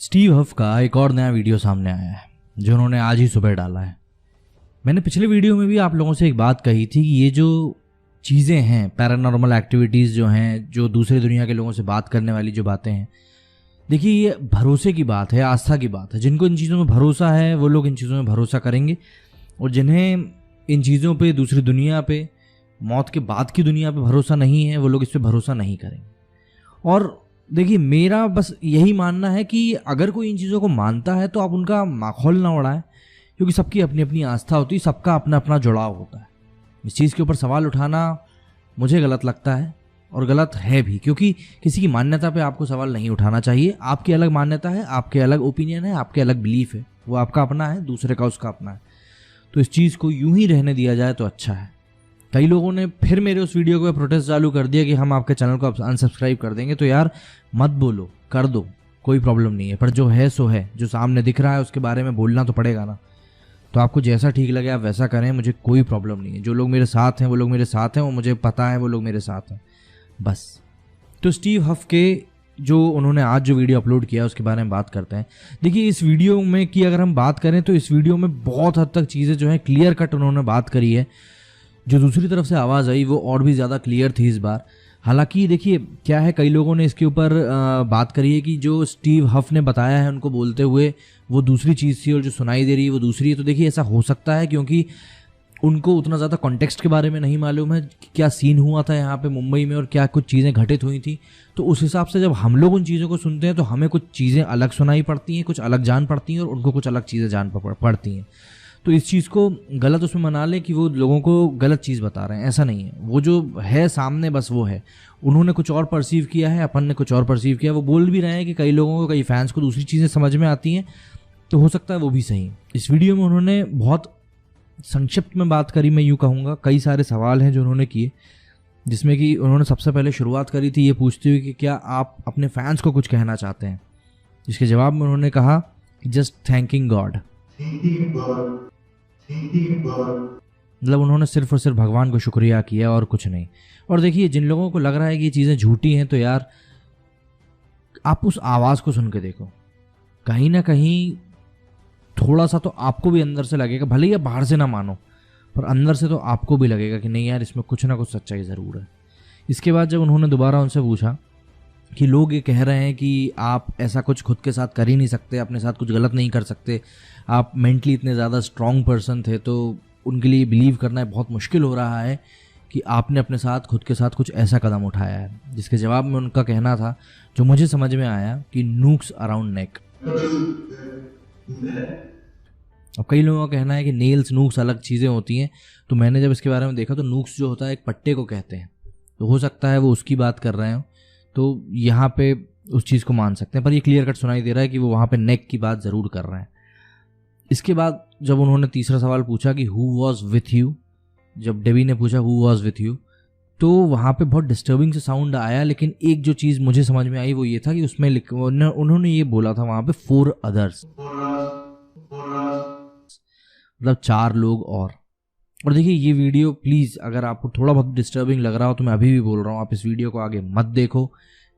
Steve हफ का एक और नया वीडियो सामने आया है जो उन्होंने आज ही सुबह डाला है। मैंने पिछले वीडियो में भी आप लोगों से एक बात कही थी कि ये जो चीज़ें हैं, पैरानॉर्मल एक्टिविटीज़ जो हैं, जो दूसरी दुनिया के लोगों से बात करने वाली जो बातें हैं, देखिए ये भरोसे की बात है, आस्था की बात है। जिनको इन चीज़ों में भरोसा है वो लोग इन चीज़ों में भरोसा करेंगे, और जिन्हें इन चीज़ों पे, दूसरी दुनिया पे, मौत के बाद की दुनिया पे भरोसा नहीं है, वो लोग इस पर भरोसा नहीं करेंगे। और देखिए मेरा बस यही मानना है कि अगर कोई इन चीज़ों को मानता है तो आप उनका माहौल ना उड़ाएं, क्योंकि सबकी अपनी अपनी आस्था होती है, सबका अपना अपना जुड़ाव होता है। इस चीज़ के ऊपर सवाल उठाना मुझे गलत लगता है और गलत है भी, क्योंकि किसी की मान्यता पे आपको सवाल नहीं उठाना चाहिए। आपकी अलग मान्यता है, आपके अलग ओपिनियन है, आपके अलग बिलीफ है, वो आपका अपना है, दूसरे का उसका अपना है। तो इस चीज़ को यूं ही रहने दिया जाए तो अच्छा है। कई लोगों ने फिर मेरे उस वीडियो को प्रोटेस्ट चालू कर दिया कि हम आपके चैनल को अनसब्सक्राइब कर देंगे। तो यार मत बोलो, कर दो, कोई प्रॉब्लम नहीं है, पर जो है सो है, जो सामने दिख रहा है उसके बारे में बोलना तो पड़ेगा ना। तो आपको जैसा ठीक लगे आप वैसा करें, मुझे कोई प्रॉब्लम नहीं है। जो लोग मेरे साथ हैं वो लोग मेरे साथ हैं, और मुझे पता है वो लोग मेरे साथ हैं, बस। तो स्टीव हफ के जो उन्होंने आज जो वीडियो अपलोड किया उसके बारे में बात करते हैं। देखिए इस वीडियो में की अगर हम बात करें तो इस वीडियो में बहुत हद तक चीज़ें जो है क्लियर कट उन्होंने बात करी है। जो दूसरी तरफ से आवाज़ आई वो और भी ज़्यादा क्लियर थी इस बार। हालांकि देखिए क्या है, कई लोगों ने इसके ऊपर बात करी है कि जो स्टीव हफ ने बताया है उनको बोलते हुए वो दूसरी चीज़ थी और जो सुनाई दे रही है वो दूसरी है। तो देखिए ऐसा हो सकता है क्योंकि उनको उतना ज़्यादा कॉन्टेक्स्ट के बारे में नहीं मालूम है कि क्या सीन हुआ था यहाँ पे मुंबई में और क्या कुछ चीज़ें घटित हुई थी। तो उस हिसाब से जब हम लोग उन चीज़ों को सुनते हैं तो हमें कुछ चीज़ें अलग सुनाई पड़ती हैं, कुछ अलग जान पड़ती हैं, और उनको कुछ अलग चीज़ें जान पड़ती हैं। तो इस चीज़ को गलत उसमें मना लें कि वो लोगों को गलत चीज़ बता रहे हैं, ऐसा नहीं है। वो जो है सामने बस वो है, उन्होंने कुछ और परसीव किया है, अपन ने कुछ और परसीव किया। वो बोल भी रहे हैं कि कई लोगों को, कई फैंस को दूसरी चीज़ें समझ में आती हैं, तो हो सकता है वो भी सही। इस वीडियो में उन्होंने बहुत संक्षिप्त में बात करी, मैं यूँ कहूँगा। कई सारे सवाल हैं जो उन्होंने किए, जिसमें कि उन्होंने सबसे पहले शुरुआत करी थी ये पूछते हुए कि क्या आप अपने फैंस को कुछ कहना चाहते हैं। जिसके जवाब में उन्होंने कहा जस्ट थैंकिंग गॉड। मतलब उन्होंने सिर्फ और सिर्फ भगवान को शुक्रिया किया और कुछ नहीं। और देखिए जिन लोगों को लग रहा है कि ये चीज़ें झूठी हैं, तो यार आप उस आवाज़ को सुन के देखो, कहीं ना कहीं थोड़ा सा तो आपको भी अंदर से लगेगा, भले ही आप बाहर से ना मानो, पर अंदर से तो आपको भी लगेगा कि नहीं यार इसमें कुछ ना कुछ सच्चाई ज़रूर है। इसके बाद जब उन्होंने दोबारा उनसे पूछा कि लोग ये कह रहे हैं कि आप ऐसा कुछ खुद के साथ कर ही नहीं सकते, अपने साथ कुछ गलत नहीं कर सकते, आप मेंटली इतने ज़्यादा स्ट्रॉन्ग पर्सन थे, तो उनके लिए बिलीव करना बहुत मुश्किल हो रहा है कि आपने अपने साथ, खुद के साथ कुछ ऐसा कदम उठाया है। जिसके जवाब में उनका कहना था, जो मुझे समझ में आया, कि नूक्स अराउंड नेक। अब कई लोगों का कहना है कि नेल्स, नूक्स अलग चीज़ें होती हैं, तो मैंने जब इसके बारे में देखा तो नूक्स जो होता है एक पट्टे को कहते हैं, तो हो सकता है वो उसकी बात कर रहे हो, तो यहाँ पे उस चीज़ को मान सकते हैं। पर ये क्लियर कट सुनाई दे रहा है कि वो वहाँ पे नेक की बात ज़रूर कर रहे हैं। इसके बाद जब उन्होंने तीसरा सवाल पूछा कि हु वॉज विथ यू, जब डेबी ने पूछा हु वॉज विथ यू, तो वहाँ पे बहुत डिस्टर्बिंग से साउंड आया। लेकिन एक जो चीज़ मुझे समझ में आई वो ये था कि उसमें उन्होंने ये बोला था वहाँ पे 4 अदर्स, मतलब 4 लोग और देखिए ये वीडियो प्लीज़ अगर आपको थोड़ा बहुत डिस्टर्बिंग लग रहा हो तो मैं अभी भी बोल रहा हूँ, आप इस वीडियो को आगे मत देखो।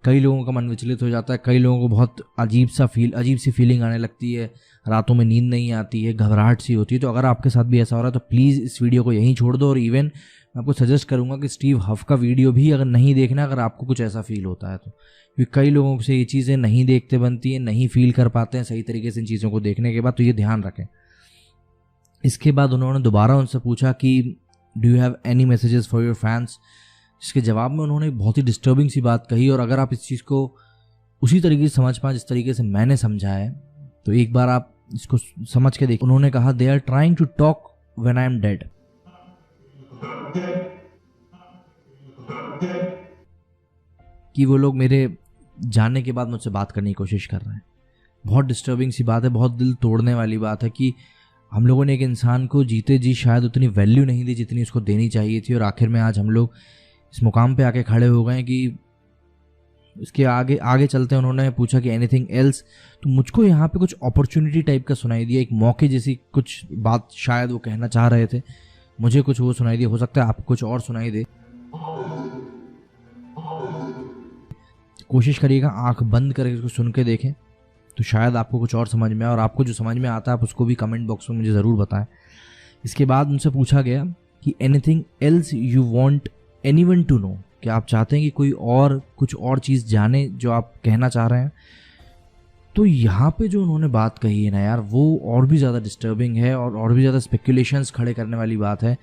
कई लोगों का मन विचलित हो जाता है, कई लोगों को बहुत अजीब सी फीलिंग आने लगती है, रातों में नींद नहीं आती है, घबराहट सी होती है। तो अगर आपके साथ भी ऐसा हो रहा है तो प्लीज़ इस वीडियो को यहीं छोड़ दो। और इवन मैं आपको सजेस्ट करूँगा कि स्टीव हफ का वीडियो भी अगर नहीं देखना, अगर आपको कुछ ऐसा फील होता है तो, क्योंकि कई लोगों से ये चीज़ें नहीं देखते बनती हैं, नहीं फील कर पाते हैं सही तरीके से इन चीज़ों को देखने के बाद, तो ये ध्यान रखें। इसके बाद उन्होंने दोबारा उनसे पूछा कि do you have any messages for your fans. इसके जवाब में उन्होंने बहुत ही डिस्टर्बिंग सी बात कही, और अगर आप इस चीज़ को उसी तरीके से समझ पाएँ जिस तरीके से मैंने समझा है, तो एक बार आप इसको समझ के देखिए। उन्होंने कहा they are trying to talk when I am dead, कि वो लोग मेरे जाने के बाद मुझसे बात करने की कोशिश कर रहे हैं। बहुत डिस्टर्बिंग सी बात है, बहुत दिल तोड़ने वाली बात है कि हम लोगों ने एक इंसान को जीते जी शायद उतनी वैल्यू नहीं दी जितनी उसको देनी चाहिए थी, और आखिर में आज हम लोग इस मुकाम पे आके खड़े हो गए कि इसके आगे चलते हैं। उन्होंने पूछा कि एनीथिंग एल्स, तो मुझको यहाँ पे कुछ अपॉर्चुनिटी टाइप का सुनाई दिया, एक मौके जैसी कुछ बात शायद वो कहना चाह रहे थे, मुझे कुछ वो सुनाई दिया, हो सकता है आपको कुछ और सुनाई दे। कोशिश करिएगा आंख बंद करके इसको सुन के देखें, तो शायद आपको कुछ और समझ में आए, और आपको जो समझ में आता है आप उसको भी कमेंट बॉक्स में मुझे ज़रूर बताएं। इसके बाद उनसे पूछा गया कि anything else you want anyone to know, कि आप चाहते हैं कि कोई और कुछ और चीज़ जाने जो आप कहना चाह रहे हैं। तो यहाँ पे जो उन्होंने बात कही है ना यार, वो और भी ज़्यादा डिस्टर्बिंग है और भी ज़्यादा स्पेकुलेशंस खड़े करने वाली बात है।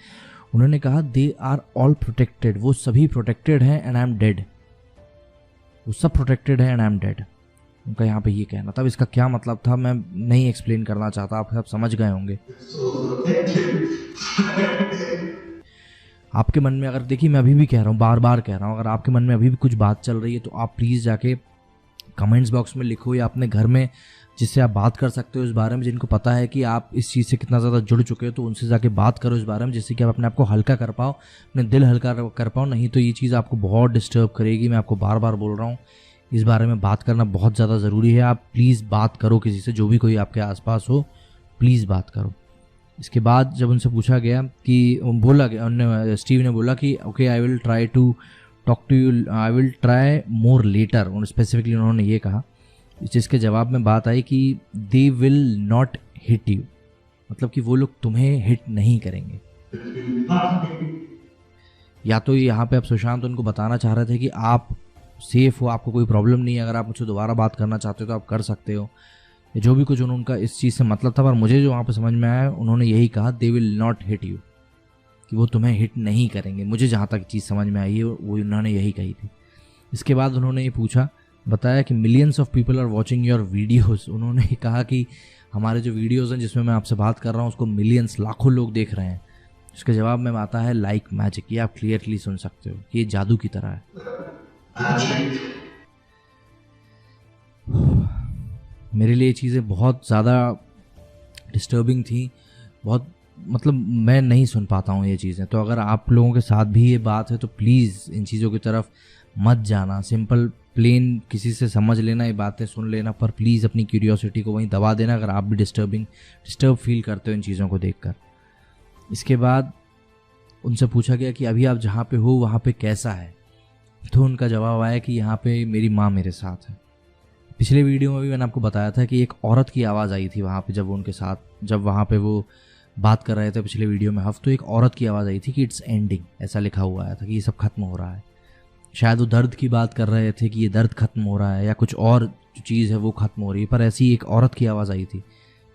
उन्होंने कहा दे आर ऑल प्रोटेक्टेड, वो सभी प्रोटेक्टेड हैं एंड आई एम डेड, वो सब प्रोटेक्टेड हैं एंड आई एम डेड। उनका यहाँ पे ये कहना था। अब इसका क्या मतलब था मैं नहीं एक्सप्लेन करना चाहता, आप सब समझ गए होंगे। आपके मन में अगर, देखिए मैं अभी भी कह रहा हूँ, बार बार कह रहा हूँ, अगर आपके मन में अभी भी कुछ बात चल रही है तो आप प्लीज़ जाके कमेंट्स बॉक्स में लिखो, या अपने घर में जिससे आप बात कर सकते हो इस बारे में, जिनको पता है कि आप इस चीज़ से कितना ज़्यादा जुड़ चुके हो, तो उनसे जाके बात करो इस बारे में, जिससे कि आप अपने आप को हल्का कर पाओ, अपने दिल हल्का कर पाओ। नहीं तो ये चीज़ आपको बहुत डिस्टर्ब करेगी। मैं आपको बार बार बोल रहा हूँ, इस बारे में बात करना बहुत ज़्यादा ज़रूरी है। आप प्लीज़ बात करो किसी से, जो भी कोई आपके आसपास हो, प्लीज़ बात करो। इसके बाद जब उनसे पूछा गया कि बोला गया, स्टीव ने बोला कि okay I will try to talk to you, I will try more later. और स्पेसिफिकली उन्होंने ये कहा, जिसके जवाब में बात आई कि they will not hit you, मतलब कि वो लोग तुम्हें हिट नहीं करेंगे। या तो यहाँ पे अब सुशांत उनको बताना चाह रहे थे कि आप सेफ हो, आपको कोई प्रॉब्लम नहीं है, अगर आप मुझसे दोबारा बात करना चाहते हो तो आप कर सकते हो, जो भी कुछ उनका इस चीज़ से मतलब था। पर मुझे जो वहाँ पे समझ में आया, उन्होंने यही कहा दे विल नॉट हिट यू, कि वो तुम्हें हिट नहीं करेंगे। मुझे जहाँ तक चीज़ समझ में आई है वो उन्होंने यही कही थी। इसके बाद उन्होंने ये बताया कि millions of people are watching your videos. उन्होंने कहा कि हमारे जो वीडियोज़ हैं जिसमें मैं आपसे बात कर रहा हूँ उसको मिलियंस, लाखों लोग देख रहे हैं। उसके जवाब में आता है लाइक मैजिक। ये आप क्लियरली सुन सकते हो कि ये जादू की तरह है। मेरे लिए ये चीज़ें बहुत ज़्यादा डिस्टर्बिंग थी, बहुत, मतलब मैं नहीं सुन पाता हूँ ये चीज़ें। तो अगर आप लोगों के साथ भी ये बात है तो प्लीज़ इन चीज़ों की तरफ मत जाना। सिंपल प्लेन किसी से समझ लेना, ये बातें सुन लेना, पर प्लीज़ अपनी क्यूरियोसिटी को वहीं दबा देना अगर आप भी डिस्टर्ब फील करते हो इन चीज़ों को देखकर। इसके बाद उनसे पूछा गया कि अभी आप जहाँ पे हो वहाँ पे कैसा है, तो उनका जवाब आया कि यहाँ पे मेरी माँ मेरे साथ है। पिछले वीडियो में भी मैंने आपको बताया था कि एक औरत की आवाज़ आई थी वहाँ पे, जब वहाँ पे वो बात कर रहे थे पिछले वीडियो में तो एक औरत की आवाज़ आई थी कि इट्स एंडिंग, ऐसा लिखा हुआ आया था कि ये सब खत्म हो रहा है। शायद वो दर्द की बात कर रहे थे कि ये दर्द खत्म हो रहा है, या कुछ और जो चीज़ है वो खत्म हो रही है, पर ऐसी एक औरत की आवाज़ आई थी,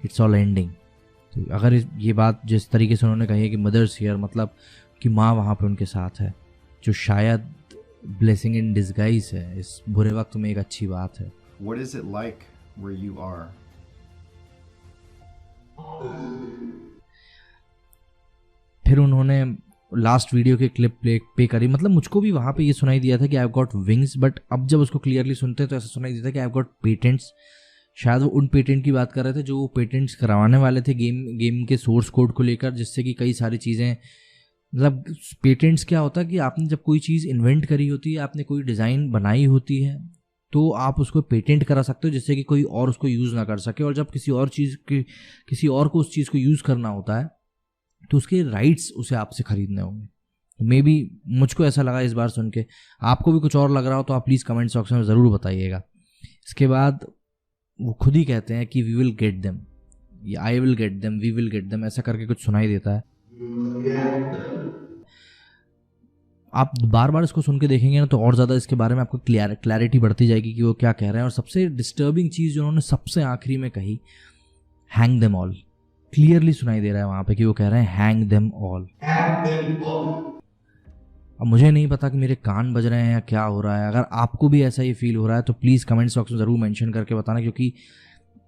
इट्स ऑल एंडिंग। तो अगर ये बात जिस तरीके से उन्होंने कही है कि मदर्स हियर, मतलब कि माँ वहाँ पे उनके साथ है, जो शायद ब्लेसिंग इन डिस्गाइज है, इस बुरे वक्त में एक अच्छी बात है। What is it like where you are? फिर उन्होंने लास्ट वीडियो के क्लिप पे करी, मतलब मुझको भी वहाँ पे ये सुनाई दिया था कि I have got wings, but अब जब उसको क्लियरली सुनते हैं तो ऐसा सुनाई देता है कि आई हैव गॉट पेटेंट्स। शायद वो उन पेटेंट की बात कर रहे थे जो वो पेटेंट्स करवाने वाले थे गेम के सोर्स कोड को लेकर, जिससे कि कई सारी चीज़ें, मतलब पेटेंट्स क्या होता है कि आपने जब कोई चीज़ इन्वेंट करी होती है, आपने कोई डिज़ाइन बनाई होती है, तो आप उसको पेटेंट करा सकते हो जिससे कि कोई और उसको यूज़ ना कर सके। और जब किसी और को उस चीज़ को यूज़ करना होता है तो उसके राइट्स उसे आपसे ख़रीदने होंगे। तो मे बी मुझको ऐसा लगा इस बार सुन के, आपको भी कुछ और लग रहा हो तो आप प्लीज़ कमेंट सेक्शन में ज़रूर बताइएगा। इसके बाद वो खुद ही कहते हैं कि वी विल गेट देम, या I will get them, we will get them, ऐसा करके कुछ सुनाई देता है। आप बार बार इसको सुन के देखेंगे ना तो और ज़्यादा इसके बारे में आपको क्लैरिटी बढ़ती जाएगी कि वो क्या कह रहे हैं। और सबसे डिस्टर्बिंग चीज़ जो उन्होंने सबसे आखिरी में कही, हैंग देम ऑल, क्लियरली सुनाई दे रहा है वहाँ पे कि वो कह रहे हैं हैंग देम ऑल। अब मुझे नहीं पता कि मेरे कान बज रहे हैं या क्या हो रहा है। अगर आपको भी ऐसा ही फील हो रहा है तो प्लीज़ कमेंट्स बॉक्स में ज़रूर मेंशन करके बताना, क्योंकि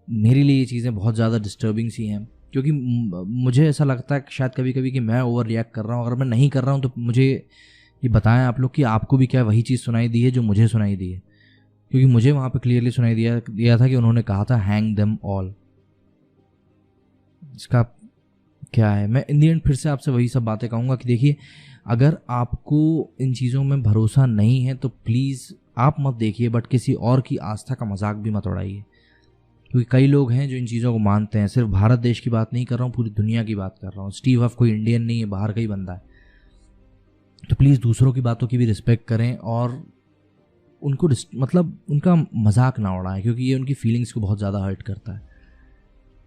मेरे लिए ये चीज़ें बहुत ज़्यादा डिस्टर्बिंग सी हैं। क्योंकि मुझे ऐसा लगता है शायद कभी कभी कि मैं ओवर रिएक्ट कर रहा हूँ। अगर मैं नहीं कर रहा हूँ तो मुझे ये बताएं आप लोग कि आपको भी क्या वही चीज़ सुनाई दी है जो मुझे सुनाई दी है, क्योंकि मुझे वहाँ पे क्लियरली सुनाई दिया था कि उन्होंने कहा था हैंग देम ऑल। इसका क्या है, मैं इन दी एंड फिर से आपसे वही सब बातें कहूँगा कि देखिए, अगर आपको इन चीज़ों में भरोसा नहीं है तो प्लीज़ आप मत देखिए, बट किसी और की आस्था का मजाक भी मत उड़ाइए, क्योंकि कई लोग हैं जो इन चीज़ों को मानते हैं। सिर्फ भारत देश की बात नहीं कर रहा हूँ, पूरी दुनिया की बात कर रहा हूँ। स्टीव हफ कोई इंडियन नहीं है, बाहर का ही बंदा है। तो प्लीज़ दूसरों की बातों की भी रिस्पेक्ट करें और उनको मतलब उनका मजाक ना उड़ाएं, क्योंकि ये उनकी फीलिंग्स को बहुत ज़्यादा हर्ट करता है।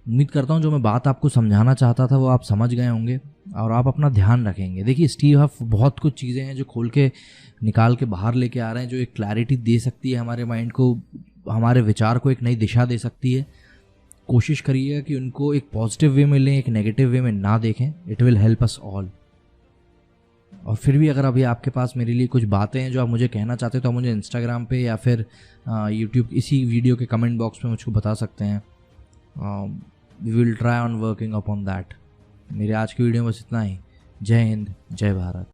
उम्मीद करता हूँ जो मैं बात आपको समझाना चाहता था वो आप समझ गए होंगे और आप अपना ध्यान रखेंगे। देखिए स्टीव हफ बहुत कुछ चीज़ें हैं जो खोल के निकाल के बाहर लेके आ रहे हैं, जो एक क्लैरिटी दे सकती है हमारे माइंड को, हमारे विचार को एक नई दिशा दे सकती है। कोशिश करिएगा कि उनको एक पॉजिटिव वे में लें, एक नेगेटिव वे में ना देखें। It will help us all. और फिर भी अगर अभी आपके पास मेरे लिए कुछ बातें हैं जो आप मुझे कहना चाहते हैं तो आप मुझे इंस्टाग्राम पे या फिर यूट्यूब इसी वीडियो के कमेंट बॉक्स में मुझको बता सकते हैं। We will try on working upon that. मेरे आज की वीडियो में बस इतना ही। जय हिंद, जय भारत।